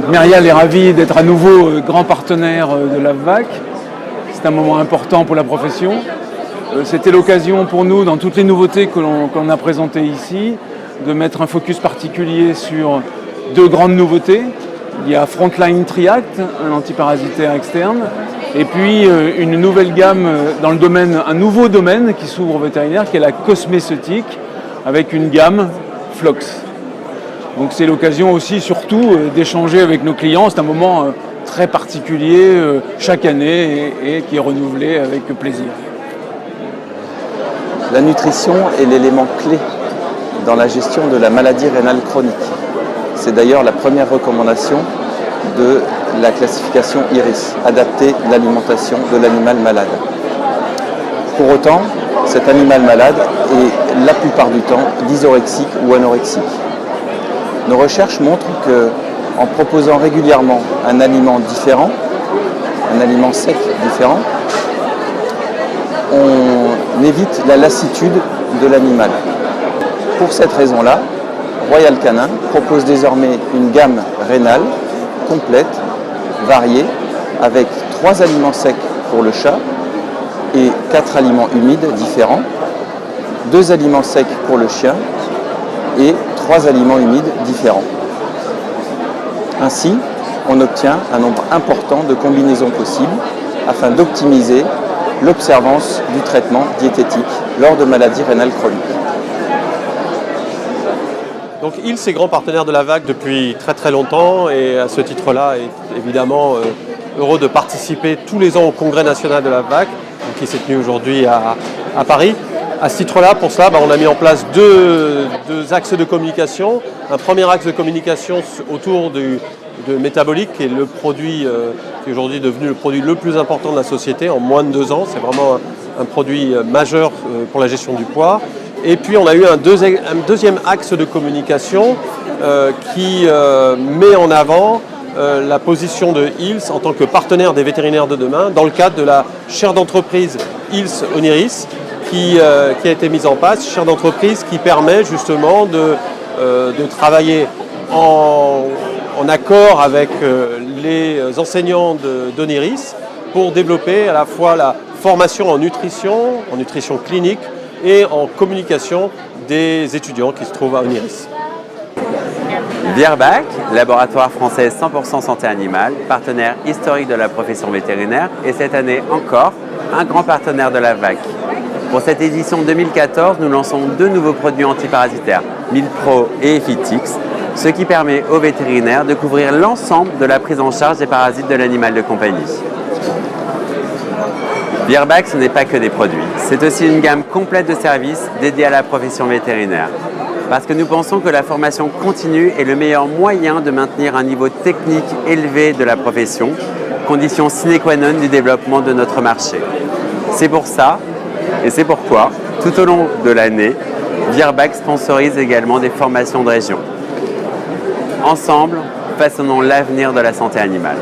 Merial est ravi d'être à nouveau grand partenaire de l'AVVAC. C'est un moment important pour la profession. C'était l'occasion pour nous, dans toutes les nouveautés qu'on a présentées ici, de mettre un focus particulier sur deux grandes nouveautés. Il y a Frontline Triact, un antiparasitaire externe, et puis une nouvelle gamme dans le domaine, un nouveau domaine qui s'ouvre au vétérinaire, qui est la cosméceutique, avec une gamme Flox. Donc c'est l'occasion aussi, surtout, d'échanger avec nos clients. C'est un moment très particulier chaque année et qui est renouvelé avec plaisir. La nutrition est l'élément clé dans la gestion de la maladie rénale chronique. C'est d'ailleurs la première recommandation de la classification IRIS, adapter l'alimentation de l'animal malade. Pour autant, cet animal malade est la plupart du temps dysorexique ou anorexique. Nos recherches montrent qu'en proposant régulièrement un aliment différent, un aliment sec différent, on évite la lassitude de l'animal. Pour cette raison-là, Royal Canin propose désormais une gamme rénale complète, variée, avec 3 aliments secs pour le chat et 4 aliments humides différents, 2 aliments secs pour le chien et 3 aliments humides différents. Ainsi, on obtient un nombre important de combinaisons possibles afin d'optimiser l'observance du traitement diététique lors de maladies rénales chroniques. Donc ILS est grand partenaire de l'AVVAC depuis très longtemps et à ce titre-là est évidemment heureux de participer tous les ans au congrès national de l'AVVAC qui s'est tenu aujourd'hui à Paris. À ce titre-là, pour cela, on a mis en place deux axes de communication. Un premier axe de communication autour de Métabolique, qui est le produit qui est aujourd'hui devenu le produit le plus important de la société en moins de 2 ans. C'est vraiment un produit majeur pour la gestion du poids. Et puis on a eu un deuxième axe de communication qui met en avant la position de ILS en tant que partenaire des vétérinaires de demain dans le cadre de la chaire d'entreprise ILS Oniris qui a été mise en place, chaire d'entreprise qui permet justement de travailler en accord avec les enseignants d'Oniris pour développer à la fois la formation en nutrition clinique et en communication des étudiants qui se trouvent à Oniris. Virbac, laboratoire français 100% santé animale, partenaire historique de la profession vétérinaire et cette année encore, un grand partenaire de l'AVVAC. Pour cette édition 2014, nous lançons 2 nouveaux produits antiparasitaires, Milpro et Effitix, ce qui permet aux vétérinaires de couvrir l'ensemble de la prise en charge des parasites de l'animal de compagnie. Virbac, ce n'est pas que des produits, c'est aussi une gamme complète de services dédiés à la profession vétérinaire. Parce que nous pensons que la formation continue est le meilleur moyen de maintenir un niveau technique élevé de la profession, condition sine qua non du développement de notre marché. C'est pour ça, et c'est pourquoi, tout au long de l'année, Virbac sponsorise également des formations de région. Ensemble, façonnons l'avenir de la santé animale.